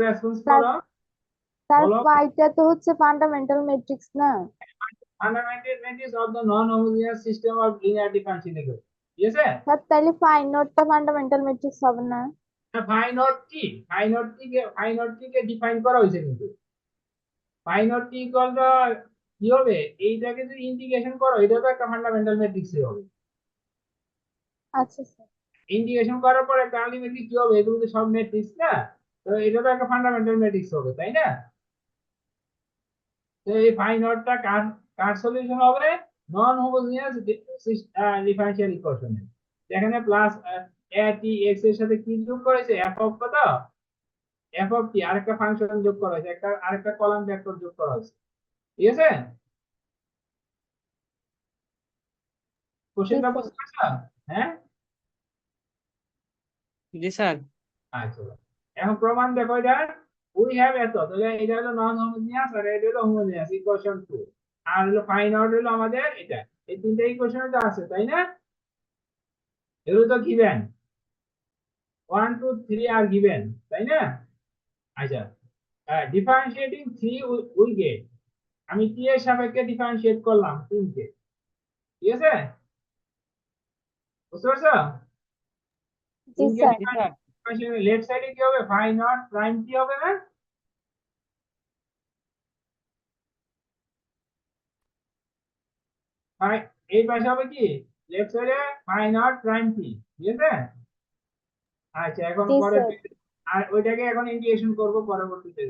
Response sir করো। Sir বলো পাইটা তো হচ্ছে ফান্ডামেন্টাল ম্যাট্রিক্স না? Fundamental matrix of the non homogeneous system of linear differential equation. ঠিক আছে। স্যার তাইলে ফাই নটটা ফান্ডামেন্টাল ম্যাট্রিক্স হবে না? ফাই নট কি, ফাই নট কে ডিফাইন করা হয়েছে কিন্তু phi naught T equal to কি হবে, এইটাকে যদি ইন্টিগ্রেশন করো এটা তো একটা ফান্ডামেন্টাল ম্যাট্রিক্সই হবে। আচ্ছা স্যার। ইন্টিগ্রেশন করার পরে একটা আলটিমেটলি কি হবে, এগুলো তো সব ম্যাট্রিক্স না, তো এটা তো একটা ফান্ডামেন্টাল ম্যাট্রিক্স হবে, তাই না? তো এই ফাই নটটা কার কার সলিউশন হবে, নন হোমোজেনিয়াস ডিফারেনশিয়াল ইকুয়েশনের। এখানে প্লাস এ টি এক্স এর সাথে কি যোগ করেছে, এফ অফ কত, এফ অফ টি আরেকটা ফাংশন যোগ করা হয়েছে, একটা আরেকটা কলাম ভেক্টর যোগ করা হয়েছে। ঠিক আছে, জি কোশ্চেনটা স্যার। বুঝতে পারছো? হ্যাঁ, জি স্যার। আচ্ছা। এখন প্রমাণ দেখো এটা, উই হ্যাভ এত, তাহলে এটা হলো নন হোমোজেনিয়াস আর এটা হলো হোমোজেনিয়াস ইকুয়েশন 2, আর হলো ফাইন আউট হলো আমাদের এটা। এই তিনটা ইকুয়েশনে তো আছে, তাই না? এগুলো তো গিভেন, 1 2 3 আর গিভেন, তাই না? আচ্ছা, ডিফারেন্সিয়েটিং 3 উই গেট, আমি টি এর সাপেক্ষে ডিফারেন্সিয়েট করলাম 3 কে। ঠিক আছে, বুঝতে পারছো? জি 3 কে স্যার। জি স্যার। ডিফারেন্সিয়েট, লেফট সাইডে কি হবে, ফাই নট প্রাইম টি হবে না? ফাই, এই পাশে হবে কি, লেফট সাইডে ফাই নট প্রাইম টি। ঠিক আছে। আচ্ছা, এখন জি পরে স্যার। আর ওইটাকে এখন ইন্টিগ্রেশন করব পরবর্তীতে।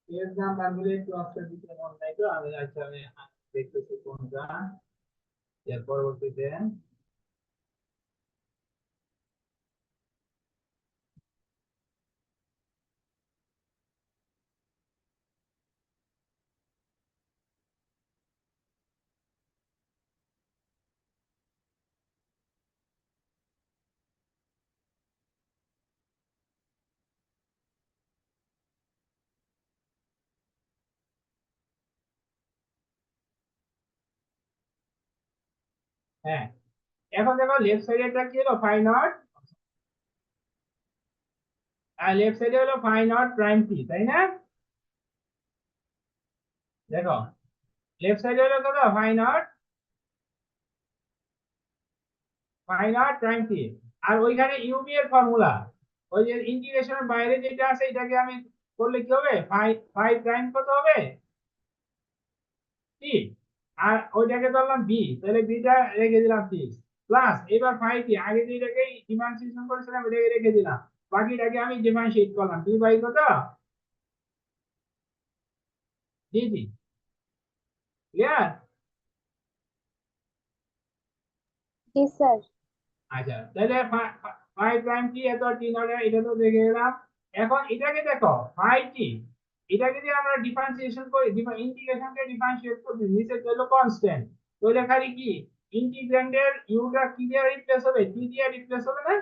এর নাম্বারগুলো একটু অক্ষর দিতে মন নাই তো আমি, আচ্ছা আমি দেখতেছি কোনটা এর পরবর্তীতে। হ্যাঁ, এখন দেখো লেফট সাইডেটা কি হলো, ফাই নট, আর লেফট সাইডে হলো ফাই নট প্রাইম টি, তাই না? দেখো লেফট সাইডে হলো কত, ফাই নট প্রাইম টি, আর ওইখানে ইউবি এর ফর্মুলা, ওই যে ইন্টিগ্রেশনের বাইরে যেটা আছে এটাকে আমি করলে কি হবে, ফাই ফাই প্রাইম কত হবে, টি, আর ওইটাকে ধরলাম বি, তাহলে বিটা রেখে দিলাম টি, প্লাস এবার ফাই টি, আগে যেটাকে ডিফারেন্সিয়েশন করেছিলাম এটাকে রেখে দিলাম, বাকিটাকে আমি ডিফারেন্সিয়েট করলাম বি বাই কত, জি জি, ক্লিয়ার? জি স্যার। আচ্ছা, তাহলে ফাই প্রাইম টি এত টি নট এটা তো দেখে গেলাম। এখন এটাকে দেখো ফাই টি, এটাকে যদি আমরা ডিফারেন্সিয়েশন করি, ইন্টিগ্রেশনকে ডিফারেন্সিয়েট করি, নিচে হলো কনস্ট্যান্ট, তাহলে খালি কি ইন্টিগ্র্যান্ডের ইউটা কি দিয়ে রিপ্লেস হবে, টি দিয়ে রিপ্লেস হবে না?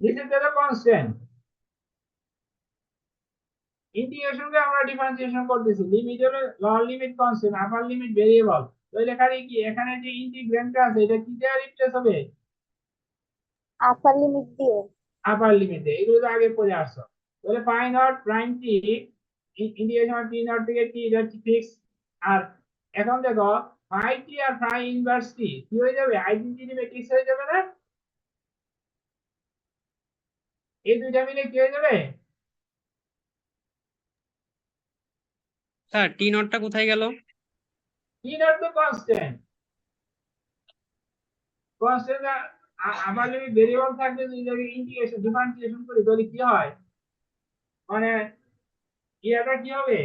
নিচে হলো কনস্ট্যান্ট, ইন্টিগ্রেশনকে আমরা ডিফারেন্সিয়েশন করতেছি, লিমিট হলো লোয়ার লিমিট কনস্ট্যান্ট, আপার লিমিট ভেরিয়েবল, তাহলে খালি কি এখানে যে ইন্টিগ্র্যান্ডটা আছে এটা কি দিয়ে রিপ্লেস হবে, আপার লিমিট দিয়ে। আপার লিমিটে, এগুলো তো আগে পড়ে আসছো। তাহলে pi naught prime T integration T naught থেকে টি, এটা ফিক্স। আর এখন দেখো ফাই টি আর ফাই ইনভার্স টি কি হয়ে যাবে, আইডেন্টিটি ম্যাট্রিক্স হয়ে যাবে না? এই দুইটা মিলে কি হয়ে যাবে, স্যার টি নটটা কোথায় গেল? টি নট তো কনস্ট্যান্ট, কনস্ট্যান্ট আবার যদি ভেরিয়েবল থাকলে যদি ইন্টিগ্রেশন ডিফারেন্সিয়েশন করি তাহলে কি হয়, মানে ইটা কি হবে,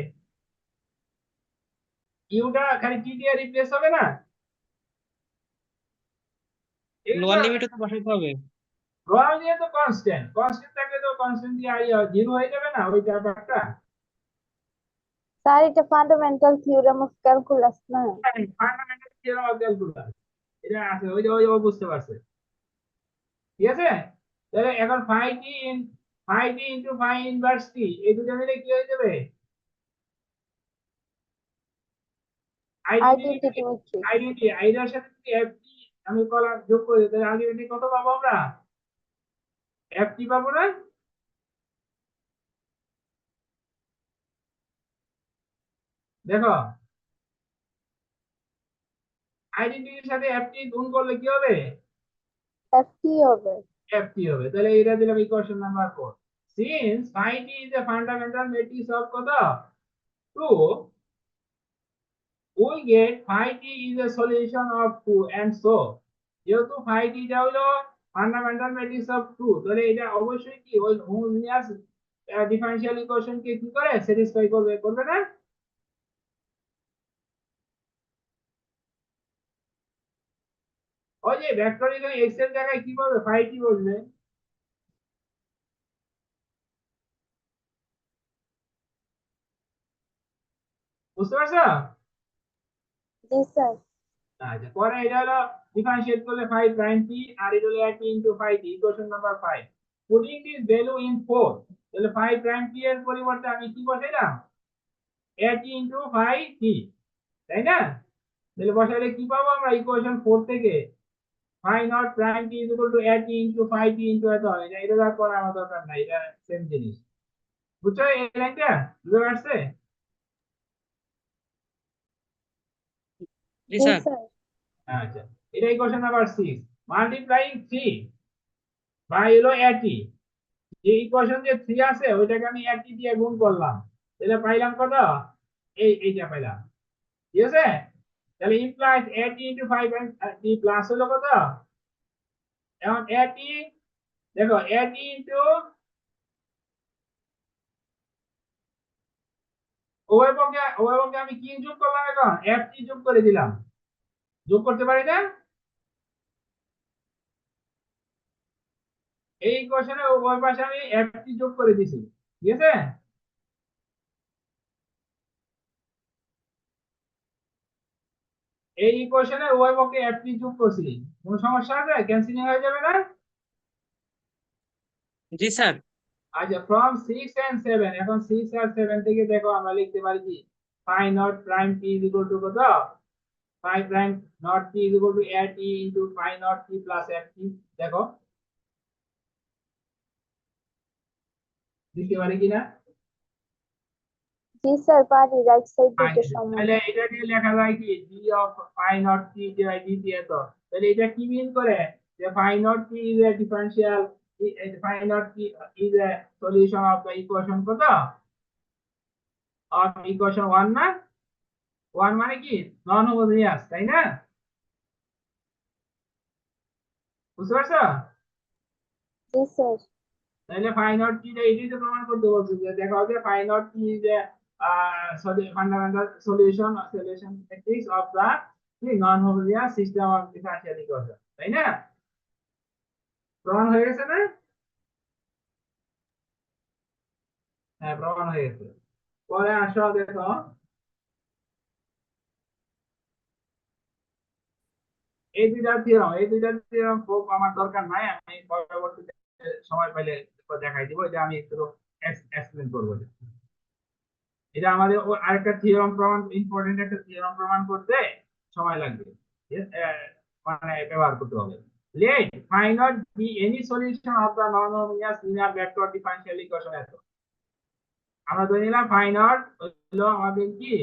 ইউটা খালি টি দিয়ে রিপ্লেস হবে না? এই লোয়ার তো লিমিটে তো বসাইতে হবে। রোয়াল দিয়ে তো কনস্ট্যান্ট, কনস্ট্যান্ট থাকলে তো কনস্ট্যান্ট দিয়ে জিরো হয়ে যাবে না ওই ব্যাপারটা? স্যার এটা ফান্ডামেন্টাল থিওরেম অফ ক্যালকুলাস না? ফান্ডামেন্টাল থিওরেম অফ ক্যালকুলাস, এটা আছে, ওই যে ওই বুঝতে পারছে। ঠিক আছে, তাহলে এখন ফাই টি ইনটু ফাই ইনভার্স টি এই দুটো মিলে কি হয়ে যাবে, আইডেন্টিটি। Identity matrix. আইডেন্টিটি আইডার সাথে যদি এফ টি আমি কলাম যোগ করি তাহলে আলটিমেটলি কত পাবো আমরা, ft পাবো না? দেখো আইডেন্টিটির সাথে ft গুণ করলে কি হবে? ft হবে। ft হবে। তাহলে এটা দিলাম equation number 4। Since phi t is a fundamental matrix of কত 2, we get phi t is a solution of 2 and so যেহেতু phi t টা হলো ফান্ডামেন্টাল ম্যাট্রিক্স অফ 2, তাহলে এটা অবশ্যই কি ওই হোমোজিনিয়াস ডিফারেনশিয়াল ইকুয়েশন কে কি করে স্যাটিসফাই করবে, করবে না? ওই যে ভেক্টর এখানে x এর জায়গায় কি বলবে, phi t বসবে। বুঝতে পারছো? জি স্যার। আচ্ছা, পরে এটা হলো ডিফারেন্সিয়েট করলে 5 প্রাইম t আর এটা হলো at into 5 t, equation number 5। Putting this value in 4, তাহলে 5 প্রাইম t এর পরিবর্তে আমি কি বসাইলাম, at ইনটু 5 t, তাই না? তাহলে বসাইলে কি পাবো আমরা ইকুয়েশন 4 থেকে, phi not prime t equal to at into 5 t into এত হয়। এটা দ্বারা করা আমার দরকার নাই, এটা সেম জিনিস। বুঝছো এই লাইনটা? বুঝতে পারছে? জি জি স্যার। স্যার। আচ্ছা, এটা ইকুয়েশন নাম্বার 6। মাল্টিপ্লাইং 3 বাই হলো at, যে ইকুয়েশন যে 3 আছে ওইটাকে আমি 1 দিয়ে গুণ করলাম, তাহলে পাইলাম কত, এইটা পাইলাম। ঠিক আছে? তাহলে implies 80 into 5 and t plus হলো কত, এখন 80, দেখো 80 ইনটু উভয় পক্ষে আমি কি যোগ করলাম, এখন ft যোগ করে দিলাম। যোগ করতে পারি না? এই ইকুয়েশনে উভয় পাশে আমি ft যোগ করে দিছি। ঠিক আছে? এই ইকুয়েশনে উভয় পক্ষে ft যোগ করছি, কোনো সমস্যা আছে? ক্যান্সেলিং হয়ে যাবে না? জি স্যার। আচ্ছা, ফ্রম 6 and 7, এখন 6 আর 7 থেকে দেখো আমরা লিখতে পারি কি, phi not prime t is equal to কত, phi prime not t is equal to at e into phi not t plus ft। দেখো লিখতে পারি কিনা? জি স্যার পারি, রাইট সাইড দিকে আচ্ছা, সমান। তাহলে এটা দিয়ে লেখা যায় কি g of phi not t by dt এত। তাহলে এটা কি মিন করে যে phi not t is a differential, phi not t is a solution of the equation কত, of equation 1 না? 1 মানে কি নন হোমোজেনিয়াস, তাই না? বুঝতে পারছো? জি স্যার। তাহলে phi not t টা এটাই তো প্রমাণ করতে বলছে, যে দেখা হবে phi not t is a fundamental solution matrix of the non homogeneous system of differential equation, তাই না? প্রমাণ হয়ে গেছে না? হ্যাঁ, প্রমাণ হয়ে গেছে। পরে আসো দেখো, এই দুইটা থিওরাম খুব আমার দরকার নাই, আমি পরবর্তীতে সময় পেলে দেখাই দিব, এটা আমি একটু এক্সপ্লেন করবো। এটা আমাদের আরেকটা থিওরাম প্রমাণ, ইম্পর্টেন্ট একটা থিওরাম প্রমাণ করতে সময় লাগবে, মানে ব্যবহার করতে হবে। let phi not be any solution of the non-homogeneous linear vector differential equation এত। আমরা ধরে নিলাম phi not হলো আমাদের কি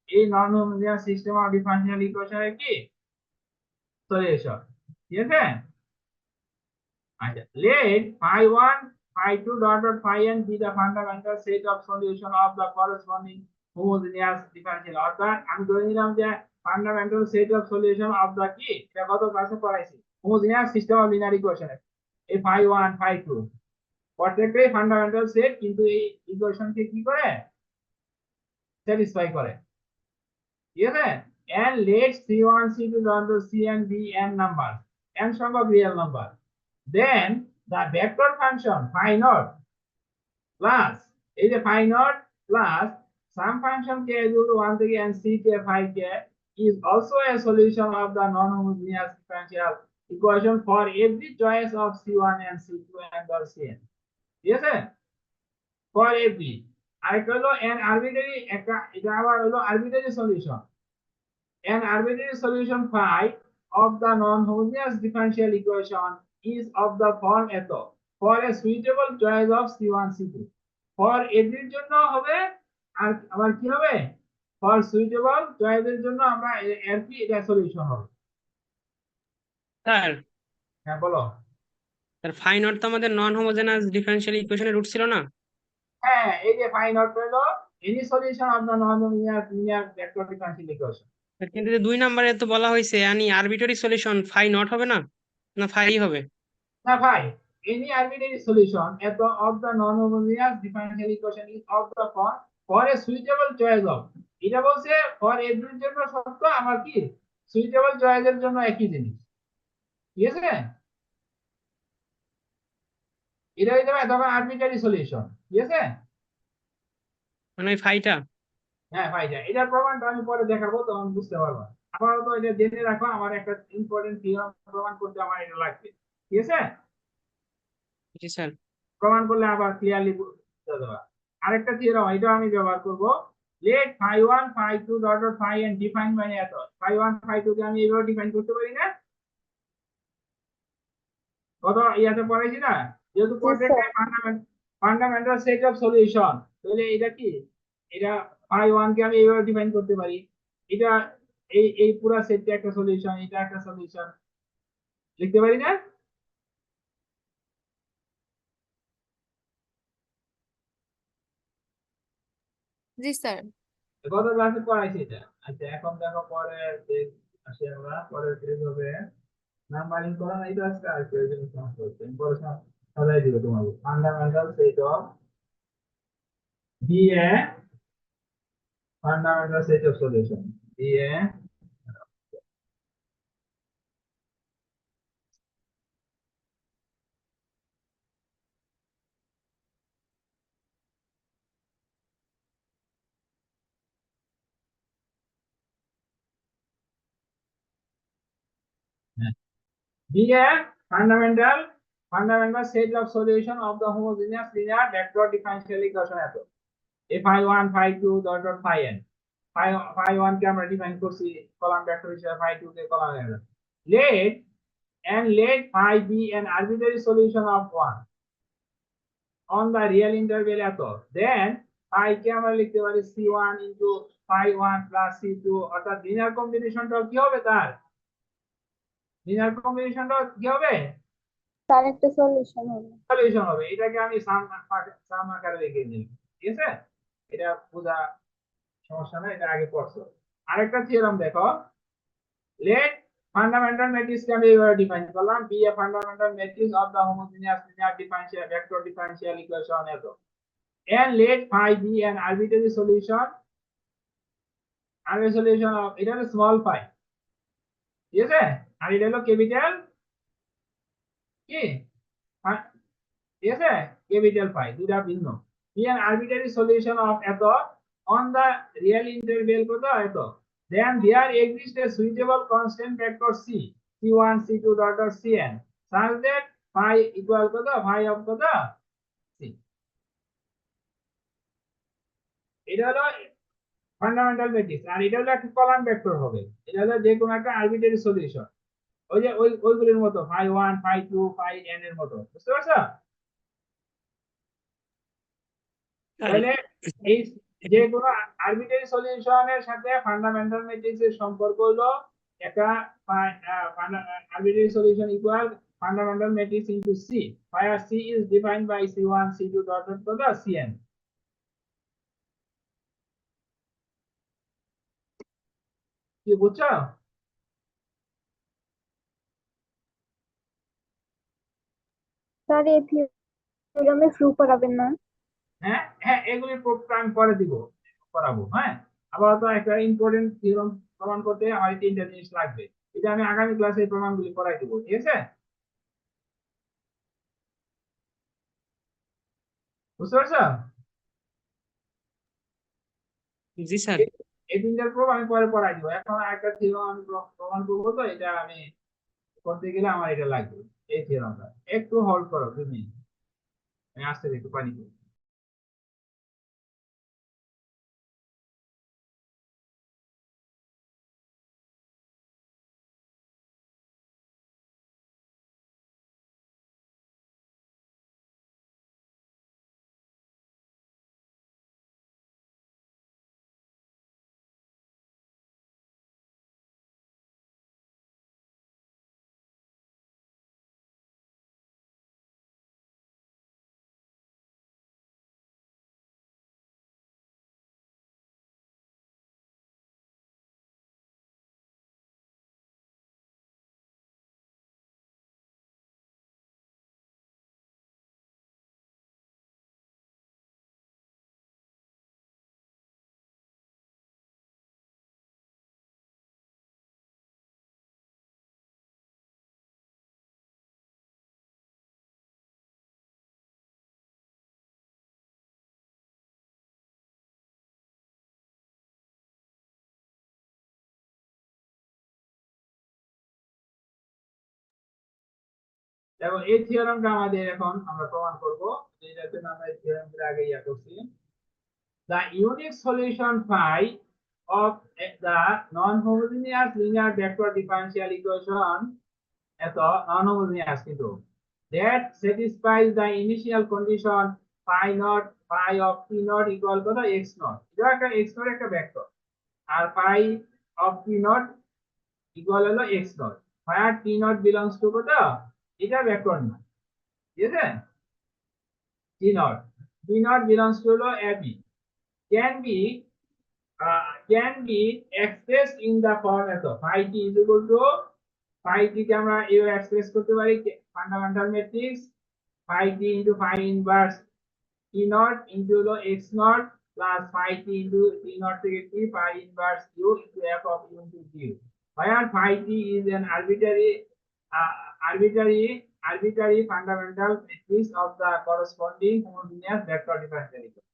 এই non homogeneous system of differential ইকুয়েশনের কি সলিউশন। ঠিক আছে? আচ্ছা, let phi 1 phi 2 dot phi n be the fundamental set of solution of the corresponding homogeneous differential, অর্থাৎ আমি ধরে নিলাম যে fundamental set of solution of the কি, এটা কত ক্লাসে পড়াইছি, হোমোজেনিয়াস সিস্টেম অফ লিনিয়ার ইকুয়েশনের এই phi 1 phi 2 প্রত্যেকটাই ফান্ডামেন্টাল সেট, কিন্তু এই ইকুয়েশনকে কি করে স্যাটিসফাই করে। ঠিক আছে? and let c1 c2 dot c and b n numbers, n সংখ্যক real number, then the vector function phi naught plus এই যে phi naught plus some function k equal to 1 থেকে n c k phi k is also a solution of the non-homogeneous differential equation for every choice of c1 and c2 and or cn। ঠিক আছে? for every, আরেকটা হলো an arbitrary, একটা এটা আবার হলো arbitrary solution, an arbitrary solution phi of the non-homogeneous differential equation is of the form এত। For a suitable choice of C1 C2 for এটির জন্য হবে আর আবার কি হবে ফর সুইটেবল চয়েসের জন্য আমরা এর কি এটা সলিউশন হবে স্যার হ্যাঁ বলো স্যার ফাই নট তো আমাদের নন হোমোজেনাস ডিফারেনশিয়াল ইকুয়েশনের রুট ছিল না? হ্যাঁ এই যে ফাইন্ড আউট হলো any solution of the non linear vector differential equation sir, কিন্তু যে 2 নম্বরে তো বলা হয়েছে any arbitrary solution phi naught হবে না, না ফাই হবে? না ভাই any arbitrary solution at the of the non-homogeneous differential equation is of the form for a suitable choice of এটা বলছে for every জন্য সত্য আমার কি সুইটেবল চয়েসের জন্য একই জিনিস ঠিক আছে এটা হয়ে যাবে তখন আরবিট্রারি সলিউশন ঠিক আছে মানে ওই ফাইটা। হ্যাঁ ভাই এটার প্রমাণটা আমি পরে দেখাবো তখন বুঝতে পারবা আপাতত এটা জেনে রাখো আমার একটা ইম্পর্টেন্ট থিওরাম প্রমাণ করতে আমার এটা লাগবে ঠিক আছে জি স্যার। প্রমাণ করলে আবার ক্লিয়ারলি বুঝতে পারবা আরেকটা থিওরাম এটা আমি ব্যবহার করব let phi1 phi2 dot dot phi n define by এত phi1 phi2 কে আমি এইভাবে ডিফাইন করতে পারি না কত ইয়াতে পড়াইছি না যেহেতু কোয়াড্রেন্টে ফান্ডামেন্টাল সেট অফ সলিউশন তাহলে এটা কি এটা phi1 কে আমি এইভাবে ডিফাইন করতে পারি এটা এই পুরো সেটটা একটা সলিউশন এটা একটা সলিউশন লিখতে পারি না জি স্যার গত ক্লাসে পড়াইছি এটা আচ্ছা এখন দেখো পরে আসি আমরা পরের পেজ হবে নাম্বারিং করা নাই তো আজকে আর কেউ যদি সমস্যা হচ্ছে আমি পরে সাজাই দিব তোমাকে ফান্ডামেন্টাল সেট অফ দিয়ে ফান্ডামেন্টাল সেট অফ সলিউশন দিয়ে দিয়ে fundamental set of solution of the homogeneous linear vector differential equation এত phi1 phi2 dot dot phi n phi1 কে আমরা ডিফাইন করছি কলাম ভেক্টর হিসেবে phi2 K column let let phi be an arbitrary solution of 1 on the real interval at all then phi কে আমরা লিখতে পারি c1 into phi1 plus c2 অর্থাৎ linear কম্বিনেশনটা কি হবে তার লিনিয়ার কম্বিনেশনটা কি হবে তার একটা সলিউশন হবে সলিউশন হবে এটাকে আমি সাম আকারে লিখে দিই ঠিক আছে এটা বোঝা সমস্যা না এটা আগে পড়ছো আরেকটা থিওরাম দেখো let fundamental matrix কে আমি এইভাবে ডিফাইন করলাম be a fundamental matrix of the homogeneous linear differential vector differential equation এত and let phi be an arbitrary solution of এটা হলো স্মল phi ঠিক আছে আর এটা হলো ক্যাপিটাল কি ঠিক আছে ক্যাপিটাল phi দুটা ভিন্ন be an arbitrary solution of এত on the real interval কত এত then there exists a suitable constant vector c c1 c2 dot dot cn such that phi equal কত phi of কত c এটা হলো fundamental matrix আর এটা হলো একটা কলাম ভেক্টর হবে এটা হলো যে কোনো একটা আরবিট্রারি সলিউশন ওই যে ওইগুলির মতো phi1 phi2 phi n এর মতো বুঝতে পারছো তাহলে এই যে কোনো আরবিট্রারি সলিউশনের সাথে ফান্ডামেন্টাল ম্যাট্রিক্সের সম্পর্ক হলো একটা arbitrary solution equal fundamental matrix into C, where C is defined by C1, C2 dot dot dot Cn. কি বুঝছো স্যার এই থিওরামে প্রুফ করাবেন না হ্যাঁ হ্যাঁ এগুলি প্রুফটা আমি পরে দিব করাবো হ্যাঁ আবার তো একটা ইম্পর্টেন্ট থিওরাম প্রমাণ করতে আমার তিনটা জিনিস লাগবে এটা আমি আগামী ক্লাসে প্রমাণগুলি করাই দিব ঠিক আছে বুঝতে পারছো জি স্যার। এই তিনটার প্রুফ আমি পরে পড়াই দিব এখন একটা থিওরাম আমি প্রমাণ করবো তো এটা আমি করতে গেলে আমার এটা লাগবে এই থিওরামটা একটু হোল্ড করো 2 মিনিট আমি আসতে একটু পানি খাই। এবং এই থিওরেমটা আমাদের এখন আমরা প্রমাণ করব। এটার জন্য আমরা এই থিওরেমটা আগে ইয়া করছি। The unique solution phi of the non-homogeneous linear vector differential equation এত non-homogeneous কিন্তু that satisfies the initial condition phi naught phi of t naught equal কত x naught। এটা একটা x naught একটা ভেক্টর, আর phi of t naught equal হলো x naught, where t naught belongs to কত, এটা ভেক্টর না, ঠিক আছে। t naught belongs to হলো ab, can be expressed in the form এত phi t is equal to phi t কে আমরা এভাবে এক্সপ্রেস করতে পারি fundamental matrix phi t into phi inverse t naught into হলো x naught plus phi t into t naught থেকে t phi inverse u into f of u into t, where phi t is an arbitrary fundamental matrix of the corresponding homogeneous vector differential equation।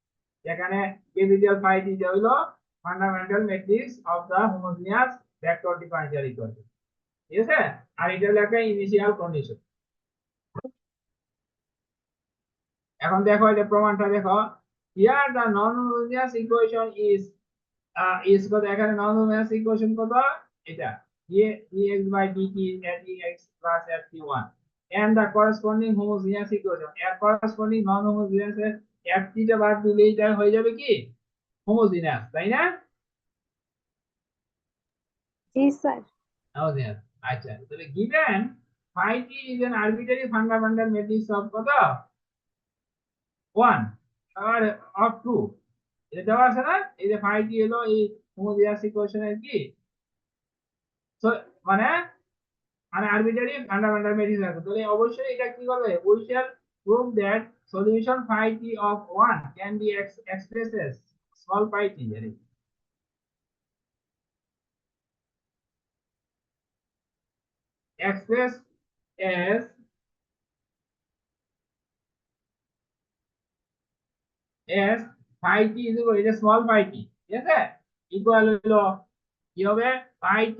যেখানে capital phi t হলো fundamental matrix of the homogeneous vector differential equation, ঠিক আছে। আর এটা হলো একটা initial condition. এখন দেখো এটা প্রমাণটা দেখো, here the non-homogeneous equation is কত, এখানে non-homogeneous equation কত, এটা dx by dt at dx plus ft1 and the corresponding homogeneous equation এর corresponding non-homogeneous এর ft টা বাদ দিলে এটা হয়ে যাবে কি homogeneous, তাই না? জি স্যার। homogeneous। আচ্ছা, তাহলে given phi t is an arbitrary fundamental matrix of কত 1 আর of 2, এটা দেওয়া আছে না, এই যে phi t হলো এই homogeneous equation এর কি, সো মানে arbitrary fundamental matrix আছে, তাহলে অবশ্যই এটা কি করবে, we shall prove that solution phi t of 1 can be expressed as small phi t, জানি expressed as phi t is equal to small phi t, ঠিক আছে, ইকুয়াল হলো কি হবে phi t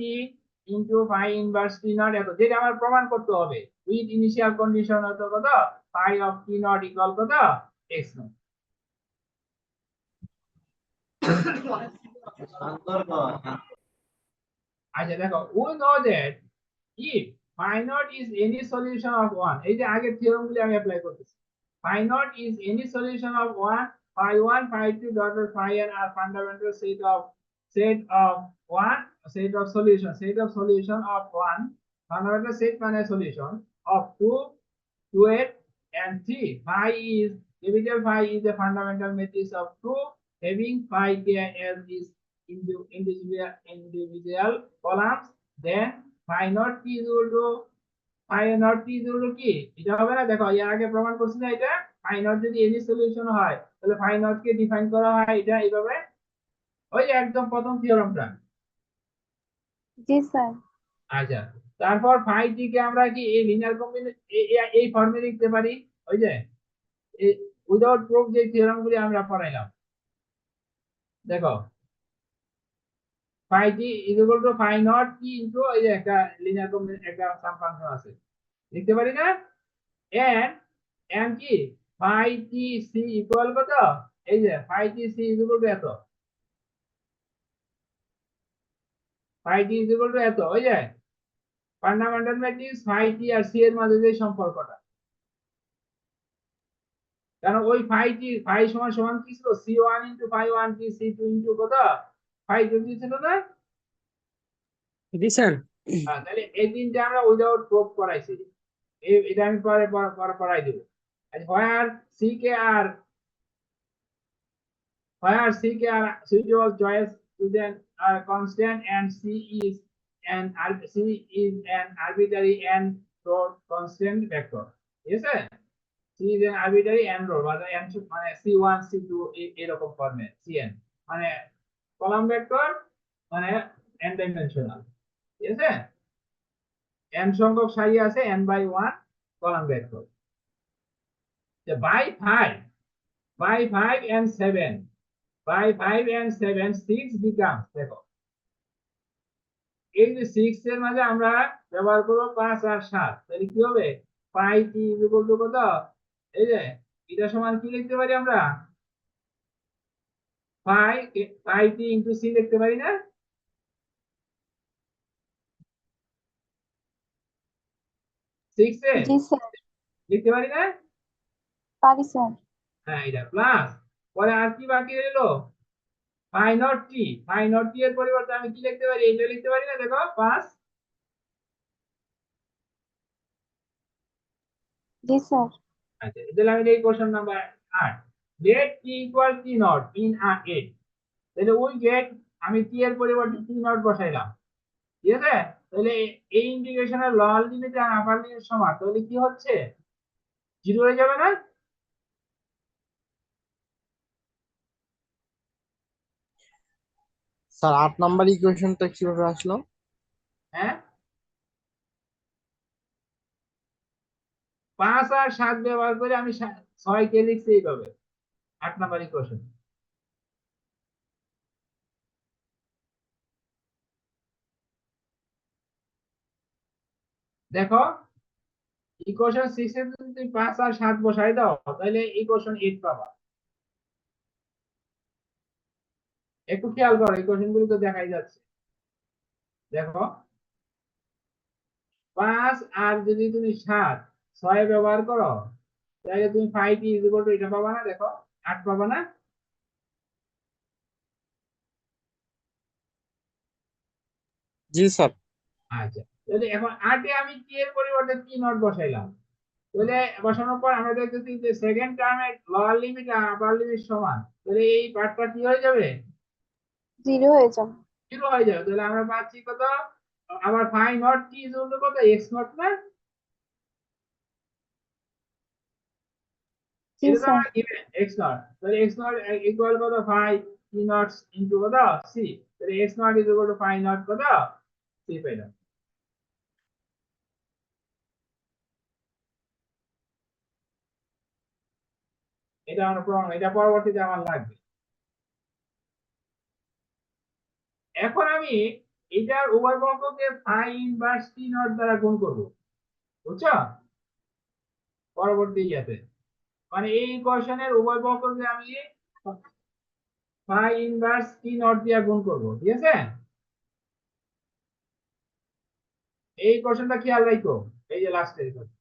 into phi inverse t naught এত, যেটা আমার প্রমাণ করতে হবে উইথ ইনিশিয়াল কন্ডিশন হতো কত phi of t naught equal কত x naught। আচ্ছা দেখো, we know that if phi naught is any solution of 1, এই যে আগের থিওরেম গুলি আমি অ্যাপ্লাই করতেছি, phi naught is any solution of 1, phi 1 phi 2 dot phi n are fundamental set of 1 set of solution of 1 fundamental set মানে solution of 2 8 and 3, phi is capital phi is a fundamental matrix of 2 having phi k as is individual columns, then phi naught t is equal to কি, এটা হবে না, দেখো এর আগে প্রমাণ করছি না, এটা phi naught যদি এনি সলিউশন হয় তাহলে phi naught কে ডিফাইন করা হয় এটা এইভাবে, ওই যে একদম প্রথম থিওরেমটা। জি স্যার। আচ্ছা, তারপর phi t কে আমরা কি এই লিনিয়ার কম্বিনেশন এই ফর্মে লিখতে পারি, ওই যে উইদাউট প্রুফ যে থিওরেমগুলি আমরা পড়াইলাম, দেখো phi t is equal to phi naught t into এই যে একটা লিনিয়ার কম্বিনেশন একটা সাম ফাংশন আছে, লিখতে পারি না, and কি phi t c ইকুয়াল কত, এই যে phi t c is equal to এত, phi t is equal to এত, ওই যে ফান্ডামেন্টাল ম্যাট্রিক্স phi t আর c এর মাঝে যে সম্পর্কটা, কারণ ওই phi সমান সমান কি ছিল, c1 into phi 1 t c2 into কত phi 2 ছিল না। জি স্যার। তাহলে এই তিনটা আমরা উইদাউট প্রুফ করাইছি, এটা আমি পরে পড়াই দেব। where c K R suitable choice to then constant and c is an arbitrary and row constant vector, ঠিক আছে, c is an arbitrary and row মানে c1 c2 এরকম ফর্মে, cn মানে কলাম ভেক্টর মানে n ডাইমেনশনাল, ঠিক আছে, n সংখ্যক সারি আছে n by 1 column vector, by 5 and 7 by 5 and 7 6 becomes, দেখো এই যে 6 এর মাঝে আমরা ব্যবহার করব 5 আর 7, তাহলে কি হবে ফাই টি ইকুয়াল টু কত, এই যে এটা সমান কি লিখতে পারি আমরা, ফাই ফাই টি ইনটু সি লিখতে পারি না? সিক্সে জি স্যার। লিখতে পারি না? পারি স্যার। হ্যাঁ, এটা প্লাস, পরে আর কি বাকি রইলো, phi naught T, phi naught T এর পরিবর্তে আমি কি লিখতে পারি, এটা লিখতে পারি না, দেখো পাঁচ। জি স্যার। আচ্ছা, তাহলে আমি এই question number 8, let t equal t naught in a 8, তাহলে ওই গেট আমি টি এর পরিবর্তে টি নট বসাইলাম, ঠিক আছে? তাহলে এই ইন্টিগ্রেশনের লোয়ার লিমিট আর আপার লিমিট সমান, তাহলে কি হচ্ছে, জিরো হয়ে যাবে না? স্যার 8 নাম্বার ইকুয়েশনটা কিভাবে আসলো? হ্যাঁ, 5 আর 7 ব্যবহার করে আমি 6 কে লিখছি এইভাবে, 8 নাম্বার ইকুয়েশন। দেখো, ইকুয়েশন 6 এ যদি তুমি 5 আর 7 বসাই দাও, তাহলে ইকুয়েশন 8 পাবা। একটু খেয়াল করো, ইকুয়েশন গুলো তো দেখাই যাচ্ছে। দেখো, 5 আর যদি তুমি 7 6 ব্যবহার করো, তাহলে তুমি 5 টি ইকুয়াল টু এটা পাবা না, দেখো 8 পাবা না? জি স্যার। আচ্ছা, তাহলে এখন 8 এ আমি টি এর পরিবর্তে টি নট বসাইলাম, তাহলে বসানোর পর আমরা দেখতেছি যে সেকেন্ড টার্মের লোয়ার লিমিট আর আপার লিমিট সমান, তাহলে এই পার্টটা কি হয়ে যাবে, জিরো হয়ে যাবে। জিরো হয়ে যাবে। তাহলে আমরা পাচ্ছি কত, আবার phi naught T equal to কত, এক্স নট না? জি এটা তো স্যার। আমরা গিভেন এক্স নট, তাহলে এক্স নট ইকুয়াল কত, ফাই টি নট ইনটু কত, সি, তাহলে X naught equal to phi naught কত, সি পাইলাম। এটা আমরা প্রমাণ, এটা পরবর্তীতে আমার লাগবে। এখন আমি এটার উভয় পক্ষকে ফাই ইনভার্স টি নট দ্বারা গুণ করব, বুঝছো? পরবর্তী ইয়াতে, মানে এই ইকুয়েশনের উভয় পক্ষকে আমি ফাই ইনভার্স টি নট দিয়ে গুণ করব, ঠিক আছে? এই কোশ্চেনটা খেয়াল রাখো, এই যে লাস্টের কোশ্চেন।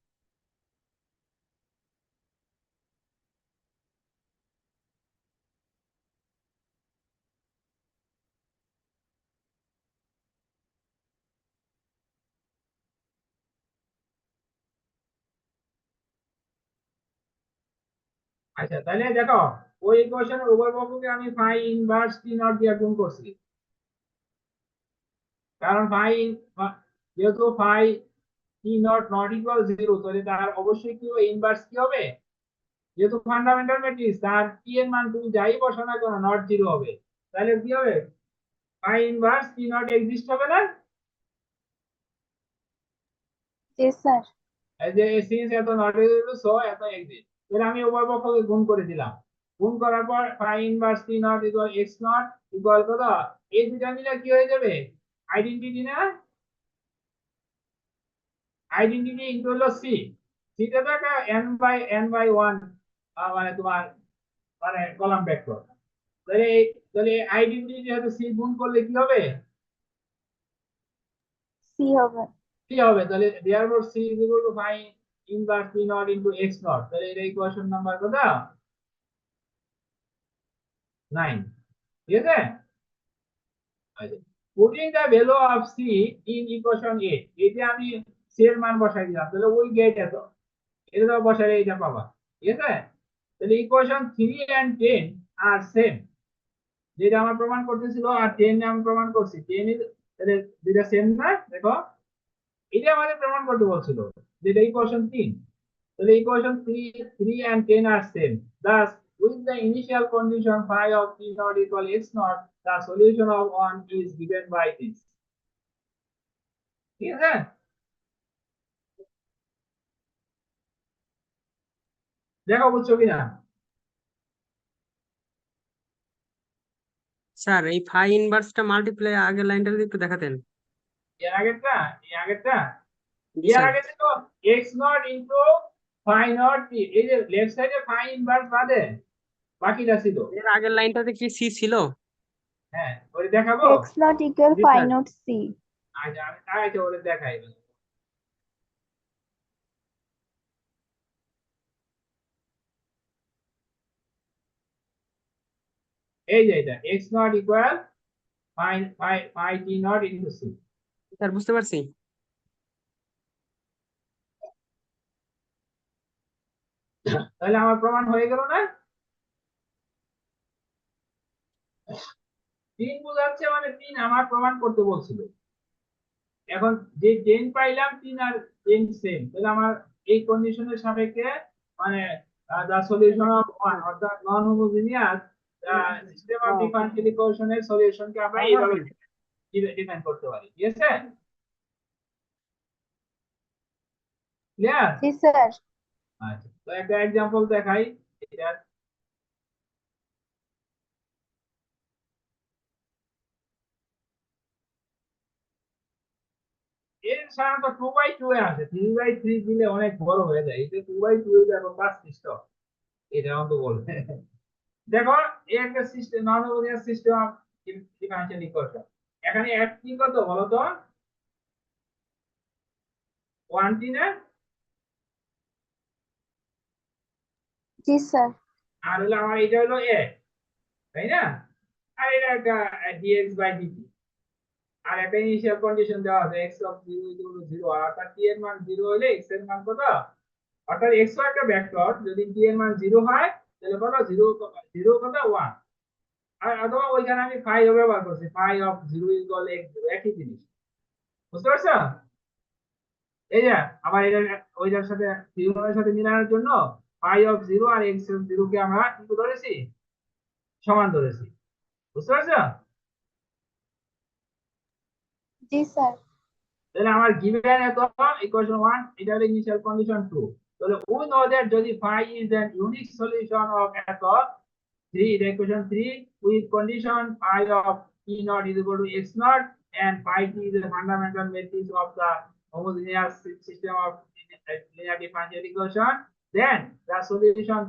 আচ্ছা, তাহলে দেখো, ওই ইকুয়েশনের উভয় পক্ষকে আমি ফাই ইনভার্স টি নট দিয়ে গুণ করছি, কারণ যেহেতু phi T naught not equal zero, তাহলে তার অবশ্যই কি হবে, ইনভার্স কি হবে, যেহেতু ফান্ডামেন্টাল ম্যাট্রিক্স, তার টি এর মান তুমি যাই বসাও না কেন নট জিরো হবে, তাহলে কি হবে, phi inverse T naught exist হবে না? জি স্যার। এই যে সিন্স এত নট ইকুয়াল সো এত এক্সিস্ট, তাহলে আমি উভয় পক্ষকে গুণ করে দিলাম, গুণ করার পর phi inverse T naught equal X naught equal কত, এই দুটা মিলে কি হয়ে যাবে, আইডেন্টিটি না? আইডেন্টিটি ইনটু হলো সি, সিটা তো একটা n/n/1 মানে তোমার মানে কলাম ভেক্টর, তাহলে তাহলে আইডেন্টিটি যেহেতু সি গুণ করলে কি হবে, সি হবে। কি হবে, তাহলে therefore c is equal to find inverse p naught into x naught, তাহলে এটা ইকুয়েশন নাম্বার কত, 9, ঠিক আছে? আচ্ছা, putting the value of c in equation 8, এটা আমি c এর মান বসাই দিলাম, তাহলে ওই গেট এত, এটা তো বসালে এটা পাবা, ঠিক আছে? তাহলে ইকুয়েশন 3 and 10 আর সেম, যেটা আমার প্রমাণ করতেছিল, আর 10 আমি প্রমাণ করছি, 10 এর তাহলে দুইটা সেম না, দেখো এটা আমাদের প্রমাণ করতে বলছিল, যেটা ইকুয়েশন 3, তাহলে equation 3 and 10 are same, thus with the initial condition phi of t naught equal x naught, the solution of 1 is given by this, ঠিক আছে? দেখো বুঝছো কিনা? স্যার এই ফাই ইনভার্সটা মাল্টিপ্লাই আগের লাইনটা যদি একটু দেখাতেন। এর আগেরটা, এই আগেরটা জি এর স্যার। আগে ছিল x naught into phi naught T, এই যে লেফট সাইডে ফাই ইনভার্স বাদে বাকিটা ছিল। এর আগের লাইনটাতে কি সি ছিল? হ্যাঁ ওরে দেখাবো। এক্স নট ইকুয়াল জি ফাই স্যার। Naught C. আচ্ছা আমি ওরে দেখাই। এই যে এটা x naught equal phi phi phi T naught into C. Sir বুঝতে পারছি। তাহলে আমার প্রমাণ হয়ে গেল না? 3 বোঝাচ্ছে মানে 3 আমার প্রমাণ করতে বলছিল। এখন যে 10 পাইলাম 3 আর 10 সেম, তাহলে আমার এই কন্ডিশনের সাপেক্ষে মানে the solution of one অর্থাৎ non homogeneous system of differential ইকুয়েশনের সলিউশনকে আমরা এইভাবে ডিফাইন করতে পারি। ঠিক আছে? ক্লিয়ার? জি স্যার। আচ্ছা তো একটা एग्जांपल দেখাই এটা। এর সাধারণত 2/2 এ আসে, 3/3 দিলে অনেক বড় হয়ে যায়। এটা 2/2 এ দেখো 5 পৃষ্ঠা, এটা অন্ত বলবে। দেখো এই একটা system non homogeneous system of differential equation. এখানে এক কি কত বলো তো? 1 টি না? জি স্যার। আর হলো আমার এটা হলো a, তাই না? আর এটা একটা dx বাই dt। আর একটা ইনিশিয়াল কন্ডিশন দেওয়া আছে x অফ 0 0, অর্থাৎ t এর মান 0 হলে x এর মান কত? অর্থাৎ x ও একটা ভেক্টর, যদি t এর মান 0 হয় তাহলে কত 0 0 কত 1। আর অথবা ওইখানে আমি ফাই ব্যবহার করছি, ফাই অফ 0 ইকুয়াল x, একই জিনিস। বুঝতে পারছো? এই যে আবার এটা ওইটার সাথে থিওরামের সাথে মিলানোর জন্য ফাই অফ 0 আর x অফ 0 কে আমরা কি ধরেছি? সমান ধরেছি। বুঝতে পারছো? জি স্যার। তাহলে আমার গিভেন এত ইকুয়েশন 1, এটা হলো ইনিশিয়াল কন্ডিশন 2। তাহলে we know that যদি phi is an unique solution of এত 3, the equation 3 with condition phi of t naught is equal to x naught and phi t is a fundamental matrix of the homogeneous system of linear differential equation, then the solution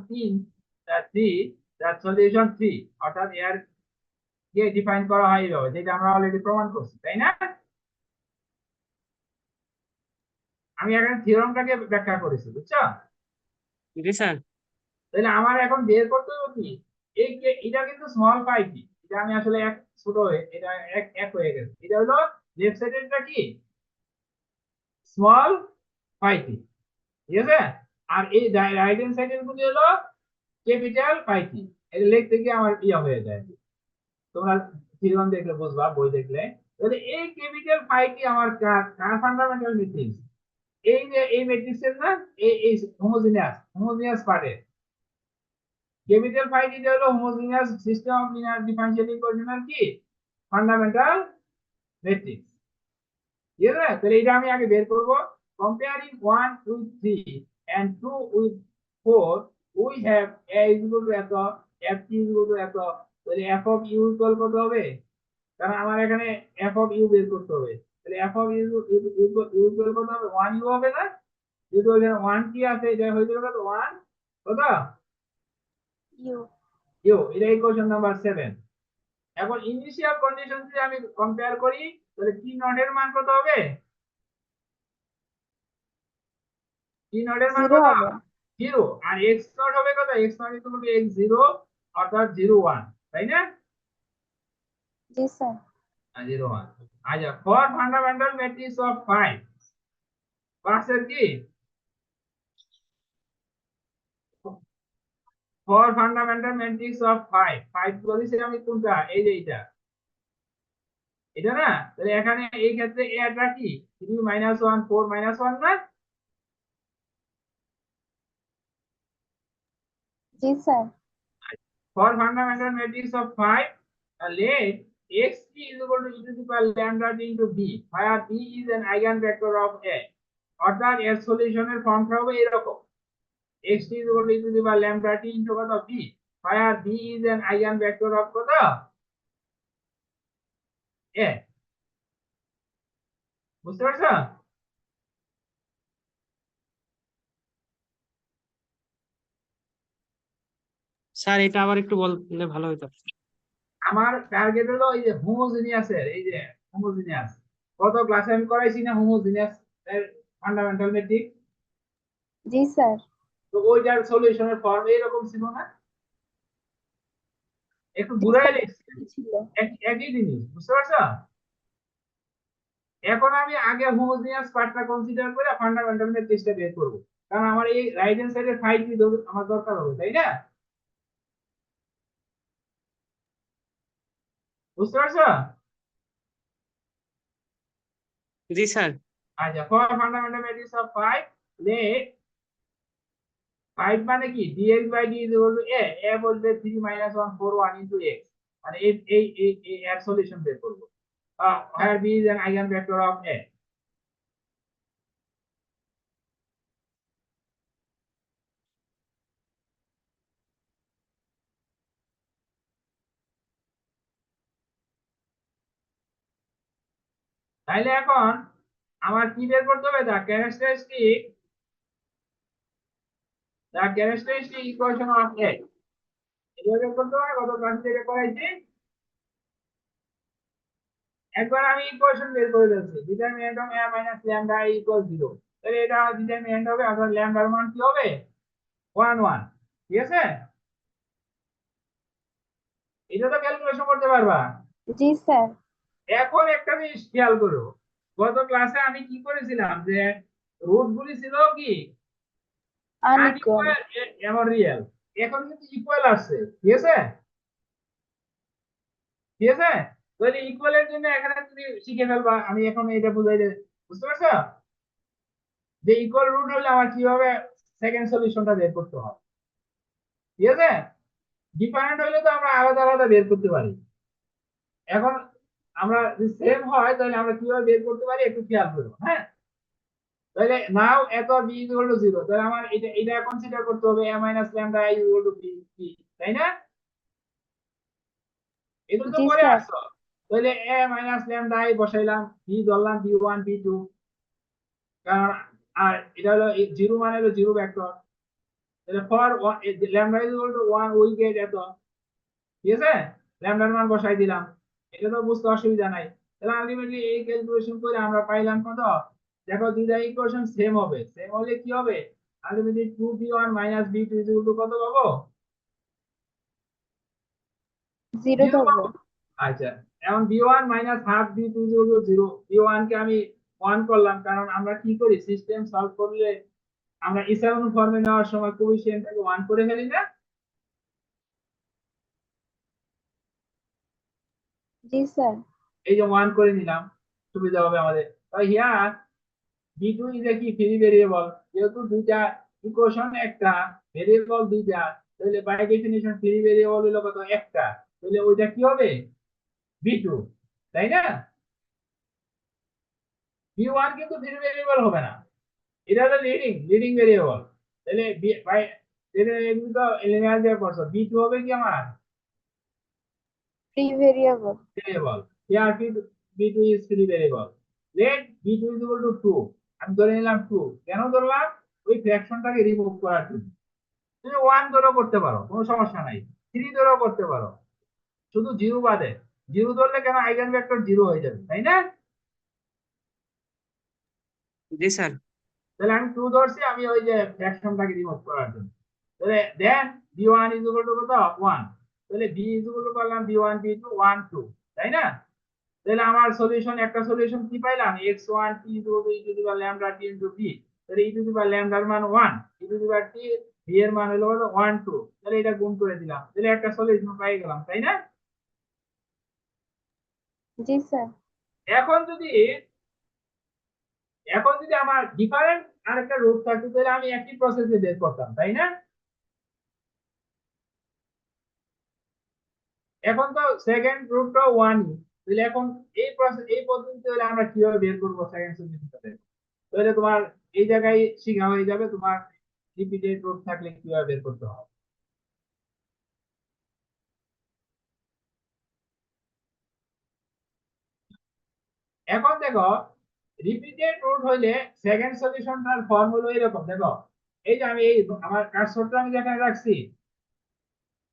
3 the solution 3 অর্থাৎ এর কে define করা হয় এইভাবে, যেটা আমরা already প্রমাণ করছি, তাই না? আমি এখন থিওরামটাকে ব্যাখ্যা করেছি, বুঝছো? জি স্যার। তাহলে আমার এখন বের করতে হবে কি, এই এটা কিন্তু স্মল পাই কি, এটা আমি আসলে এক ছোট হয়ে এটা এক হয়ে গেছে। এটা হলো লেফট সাইডেরটা কি স্মল পাই টি, ঠিক আছে? আর এই রাইট হ্যান্ড সাইডের গুলি হলো ক্যাপিটাল পাই টি। এটা লিখতে গিয়ে আমার ইয়া হয়ে যায়, তোমরা থিওরাম দেখলে বুঝবা, বই দেখলে। তাহলে এই ক্যাপিটাল পাই টি আমার কার ফান্ডামেন্টাল ম্যাট্রিক্স, এই যে এই ম্যাট্রিক্সের না এই হোমোজিনিয়াস পার্টের ক্যাপিটাল ফাই টি হলো homogeneous system of linear differential ইকুয়েশনের কি ফান্ডামেন্টাল ম্যাট্রিক্স। ঠিক আছে? তাহলে এটা আমি আগে বের করব। Comparing 1 with 3 and 2 with 4, we have a is equal to এত, f t is equal to এত। তাহলে f of u ইকুয়াল কত হবে? কারণ আমার এখানে f of u বের করতে হবে। তাহলে f of u ইকুয়াল কত হবে? 1 u হবে না? যেহেতু ওখানে 1 t আছে, এটা হয়ে যাবে কত 1 কত ইউ। u। এটা ইকুয়েশন নাম্বার 7। এখন ইনিশিয়াল কন্ডিশন যদি আমি কম্পেয়ার করি, তাহলে টি নট এর মান কত হবে? টি নট এর মান 0 কত? হবে। 0। আর এক্স নট হবে কত? X naught equal two x 0 অর্থাৎ 0 1, তাই না? জি স্যার। 0 1। আচ্ছা ফর ফান্ডামেন্টাল ম্যাট্রিক্স অফ 5 পাঁচের কি ফর ফান্ডামেন্টাল ম্যাট্রিক্স অফ 5 বলেছি আমি কোনটা? এই যে এটা না? তাহলে এখানে এই ক্ষেত্রে এটা কি 3 1 4 1 না? জি sir. For fundamental matrix of 5, let x t is equal to e to the power lambda t into b, where b is an eigenvector of a. অর্থাৎ এর সলিউশনের ফর্মটা হবে এরকম, x t is equal to e to the power lambda t into কত b, where b is an eigenvector of কত a। বুঝতে পারছো? Sir এটা আবার একটু বললে ভালো হতো। আমার টার্গেট হলো এই যে হোমোজিনিয়াস এর এই যে হোমোজিনিয়াস, কত ক্লাসে আমি করাইছি না হোমোজিনিয়াস এর ফান্ডামেন্টাল মেট্রিক, জি স্যার। তো ওইটার সলিউশনের ফর্ম এরকম ছিল না, একটু জি ঘুরাই স্যার, লিখছি, ছিল। একই জিনিস, বুঝতে পারছো? এখন আমি আগে হোমোজিনিয়াস পার্টটা কনসিডার করে ফান্ডামেন্টাল মেট্রিক্সটা বের করব, কারণ আমার এই রাইট হ্যান্ড সাইডের ফাইল কি আমার দরকার হবে, তাই না? বুঝতে পারছো? জি স্যার। আচ্ছা, for fundamental matrix of 5 let 5 মানে কি dx by d is equal to a বলতে 3 মাইনাস 1 4 1 ইনটু x, মানে এই এর সলিউশন বের করব, where b is an eigenvector of a। তাইলে এখন আমার কি বের করতে হবে? The characteristic equation of a, এটা বের করতে হবে। কত ক্লাস থেকে করাইছি, একবার আমি ইকুয়েশন বের করে দিয়েছি, determinant of a minus lambda equal 0, তাহলে এটা ডিটারমিনেন্ট হবে, অর্থাৎ ল্যামডার মান কি হবে 1 1, ঠিক আছে? এটা তো ক্যালকুলেশন করতে পারবা। জি স্যার। এখন একটা জিনিস খেয়াল করো, গত ক্লাসে আমি কি করেছিলাম যে রুট গুলি ছিল কি আনইকুয়াল। আনইকুয়াল এবং রিয়েল, এখন কিন্তু ইকুয়াল আসছে, ঠিক আছে? ঠিক আছে, তাহলে ইকুয়ালের জন্য এখানে তুমি শিখে ফেলবা, আমি এখন এটা বুঝাই দিই, বুঝতে পারছো? যে ইকুয়াল রুট হলে আমার কিভাবে সেকেন্ড সলিউশনটা বের করতে হয়, ঠিক আছে? ডিফারেন্ট হলে তো আমরা আলাদা আলাদা বের করতে পারি, এখন আমরা যদি সেম হয় তাহলে আমরা কিভাবে বের করতে পারি একটু খেয়াল করবো, হ্যাঁ? তাহলে নাও এত b ইকুয়াল টু 0, তাহলে আমার এটা কনসিডার করতে হবে a minus lambda i equal to b, তাই না? এটা তো জি পরে স্যার। আসছো, তাহলে a minus lambda i বসাইলাম, b ধরলাম b1 b2, কারণ আর এটা হলো 0 মানে হলো 0 ভেক্টর, তাহলে for lambda equal to 1 we get এত, ঠিক আছে? ল্যামডার মান বসাই দিলাম, এটা তো বুঝতে অসুবিধা নাই। তাহলে আলটিমেটলি এই ক্যালকুলেশন করে আমরা পাইলাম কত, দেখো দুইটা ইকুয়েশন সেম হবে, সেম হলে কি হবে ultimately 2b1 minus b2 equal to কত পাবো? 0 0 ধরবো। পাবো। আচ্ছা, এখন b1 minus half b2 equal to 0, b1 কে আমি 1 করলাম, কারণ আমরা কি করি সিস্টেম সলভ করলে আমরা ইসাউন ফর্মে নেওয়ার সময় কোএফিসিয়েন্টটাকে 1 করে ফেলি না? জি স্যার। এই যে 1 করে নিলাম, সুবিধা হবে আমাদের। তাই হিয়ার b2 is a কি ফ্রি ভেরিয়েবল, যেহেতু দুইটা ইকুয়েশন একটা ভেরিয়েবল দুইটা, তাহলে বাই ডেফিনিশন ফ্রি ভেরিয়েবল হলো কত একটা, তাহলে ওইটা কি হবে b2, তাই না? b1 কিন্তু ফ্রি ভেরিয়েবল হবে না, এটা হলো লিডিং ভেরিয়েবল, তাহলে বাই এটা এগুলো তো লিনিয়ার দিয়ে করছো, b2 হবে কি আমার free variable. Variable, here b2 is free variable, let b2 is equal to 2, আমি ধরে নিলাম 2, কেন ধরলাম ওই ফ্র্যাকশনটাকে রিমুভ করার জন্য। তুমি 1 ধরেও করতে পারো, কোনো সমস্যা নাই, 3 ধরেও করতে পারো, শুধু 0 বাদে, 0 ধরলে কেন আইগেন ভেক্টর 0 হয়ে যাবে, তাই না? জি স্যার। তাহলে আমি 2 ধরছি, আমি ওই যে ফ্র্যাকশনটাকে রিমুভ করার জন্য, তাহলে দেন b1 ইজ ইকুয়াল টু কত 1, তাহলে b ইজ ইকুয়াল টু করলাম b1 b2 1 2, তাই না? তাহলে আমার সলিউশন একটা সলিউশন কি পাইলাম x1 t equal to e two the power lambda t into b, তাহলে e টু দি পাওয়ার ল্যামডার মান 1, e two the power t b এর মান হলো কত 1 2, তাহলে এটা গুণ করে দিলাম, তাহলে একটা সলিউশন পাই গেলাম, তাই না? জি স্যার। এখন যদি এখন যদি আমার ডিফারেন্ট আরেকটা রূপ থাকতো তাহলে আমি একই প্রসেসে বের করতাম, তাই না? এখন তো সেকেন্ড রুটটা 1, তাহলে এখন এই প্রসেস এই পদ্ধতিতে হলে আমরা কিভাবে বের করব সেকেন্ড সলিউশনটা, তাহলে তোমার এই জায়গায় শিখা হয়ে যাবে তোমার রিপিটেড রুট থাকলে কিভাবে বের করতে হয়। এখন দেখো রিপিটেড রুট হইলে সেকেন্ড সলিউশনটার ফর্ম হলো এরকম, দেখো এই যে আমি এই আমার কার্সরটা আমি যেখানে রাখছি,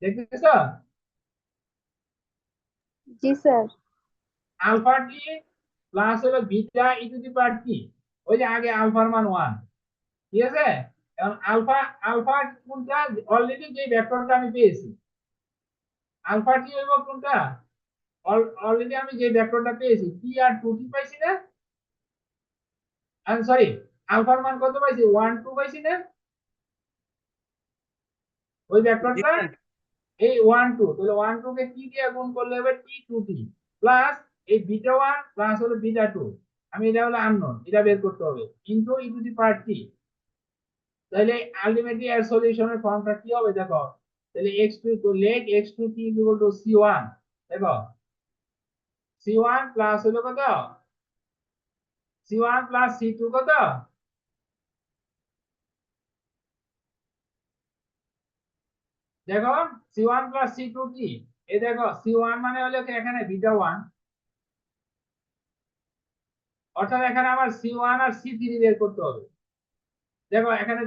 দেখতেছো? জি স্যার। আলফা টি প্লাস হলো beta E to the power টি। ওই যে আগে আলফার মান 1, ঠিক আছে? এখন আলফা আলফা কোনটা? অলরেডি যে ভেক্টরটা আমি পেয়েছি, আলফা টি হইব কোনটা? অলরেডি আমি যে ভেক্টরটা পেয়েছি টি আর 2 টি পাইছি না? আমি সরি, আলফার মান কত পাইছি? 1 2 পাইছি না? ওই জি ভেক্টরটা স্যার। এই 1 2, তাহলে 1 2 কে কি দিয়ে গুণ করলে হবে? টি 2 টি প্লাস এই বিটা 1 প্লাস হলো বিটা 2। আমি এটা হলো আননোন, এটা বের করতে হবে into E to the power টি। তাহলে আলটিমেটলি এর সলিউশনের ফর্মটা কি হবে দেখো। তাহলে x2 তো লেট x2 t c1, দেখো c1 প্লাস হলো কত? c1 প্লাস c2 কত? দেখো c1 প্লাস c2 কি? এই দেখো c1 মানে হলো কি এখানে বিটা 1, অর্থাৎ এখানে আমার c1 আর c3 বের করতে হবে। দেখো এখানে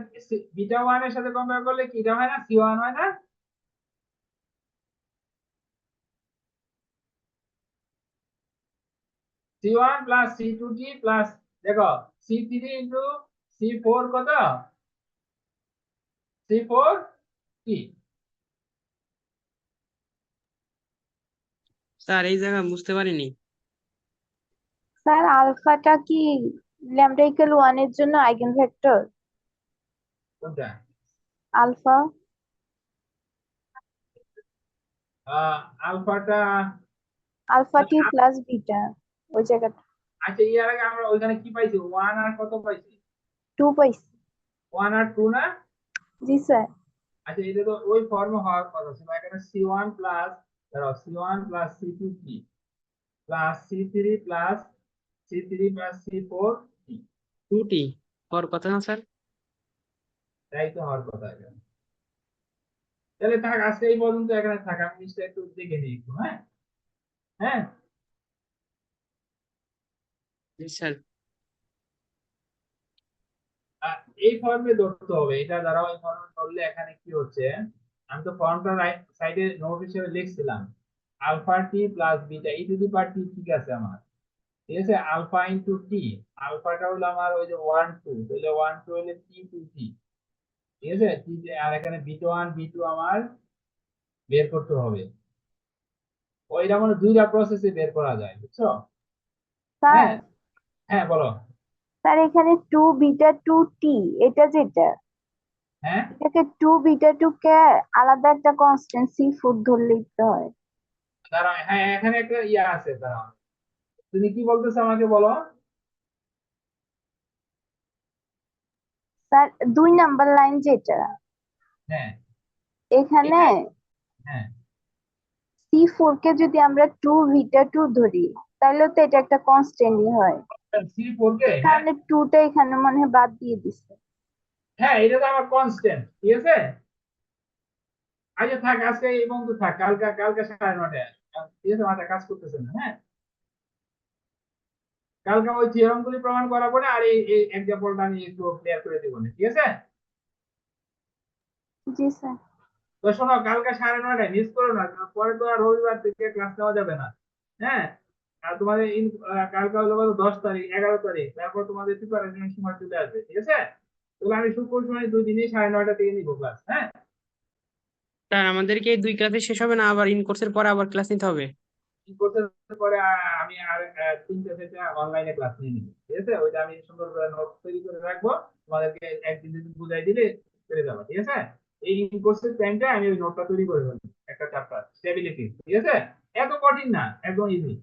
বিটা 1 এর সাথে কম্পেয়ার করলে কি এটা হয় না? c1 হয় না? c1 প্লাস c2t প্লাস দেখো c3 ইনটু c4 কত? c4 কি? স্যার এই জায়গা বুঝতে পারিনি। স্যার আলফাটা কি ল্যামডা ইকুয়াল 1 এর জন্য আইগেন ভেক্টর? কোনটা? আলফা। আলফাটা আলফা টি প্লাস বিটা ওই জায়গাটা। আচ্ছা, ইয়ার আগে আমরা ওইখানে কি পাইছি? 1 আর কত পাইছি? 2 পাইছি। 1 আর 2 না? জি স্যার। আচ্ছা, এটা তো ওই ফর্মে হওয়ার কথা ছিল। এখানে c1 প্লাস ধরো c1 প্লাস c2 কি প্লাস c3 প্লাস c4 কি, 2টি হওয়ার কথা না স্যার? তাই তো হওয়ার কথা এখানে। তাহলে থাক, আজকে এই পর্যন্ত এখানে থাক। আমি জিনিসটা একটু দেখে নিই একটু। হ্যাঁ হ্যাঁ, জি স্যার। এই ফর্মে ধরতে হবে। এটা দ্বারা এই ফর্মে ধরলে এখানে কি হচ্ছে, আমি তো ফর্মটা রাইট সাইডে নোট হিসেবে লিখছিলাম alpha T plus beta E to the power T, ঠিক আছে আমার, ঠিক আছে? আলফা ইনটু টি, আলফাটা হলো আমার ওই যে 1 2, তাহলে 1 2 হলে টি 2 টি, ঠিক আছে? আর এখানে বিটা 1 বি2 আমার বের করতে হবে। ওইটা মানে দুইটা প্রসেসে বের করা যায়, বুঝছো? স্যার হ্যাঁ হ্যাঁ বলো। স্যার এখানে 2 বিটা 2 টি, এটা যেটা, হ্যাঁ এটাকে 2 বিটা 2 কে আলাদা একটা কনস্ট্যান্ট c4 ধরে লিখতে হয়। দাঁড়াও, হ্যাঁ এখানে একটা ইয়ে আছে, দাঁড়াও। তুমি কি বলতেছো আমাকে বলো। স্যার 2 নাম্বার লাইন যেটা, হ্যাঁ এখানে এটা, হ্যাঁ c4 কে যদি আমরা 2 বিটা 2 ধরি তাহলে তো এটা একটা কনস্ট্যান্টই হয়। c4 কে, এই হ্যাঁ কারণে 2 টা এখানে মনে হয় বাদ দিয়ে দিছে। হ্যাঁ, এটা তো আমার কনস্ট্যান্ট, ঠিক আছে? আচ্ছা থাক, আজকে এই বন্ধু থাক, কালকে কালকে 9:30টায় ঠিক আছে? মাথা কাজ করতেছে না। হ্যাঁ, কালকে ওই থিওরাম গুলি প্রমাণ করা পরে আর এই এক্সাম্পলটা আমি একটু ক্লিয়ার করে দেবো না, ঠিক আছে? জি স্যার। তো শোনো, কালকে 9:30টায় মিস করো না, পরে তো আর রবিবার থেকে ক্লাস নেওয়া যাবে না। হ্যাঁ, আর তোমাদের কালকে হলো কত? 10 তারিখ, 11 তারিখ, তারপর তোমাদের প্রিপারেশনের সময় চলে আসবে, ঠিক আছে? তাহলে আমি শুক্র শনি 2 দিনই 9:30টা থেকে নিবো ক্লাস। হ্যাঁ, স্যার আমাদেরকে এই 2 ক্লাসে শেষ হবে না, আবার ইন কোর্সের পরে আবার ক্লাস নিতে হবে? এই কোর্সের পরে আমি আর 3টে থেকে অনলাইনে ক্লাস নিয়ে নিবো, ঠিক আছে? ওইটা আমি সুন্দর করে নোট তৈরি করে রাখবো, তোমাদেরকে একদিন দুদিন বুঝাই দিলে পেরে যাবো, ঠিক আছে? এই কোর্সের টাইমটা আমি ওই নোটটা তৈরি করে ফেলবো, একটা চ্যাপ্টার স্টেবিলিটি, ঠিক আছে? এত কঠিন না, একদম ইজি।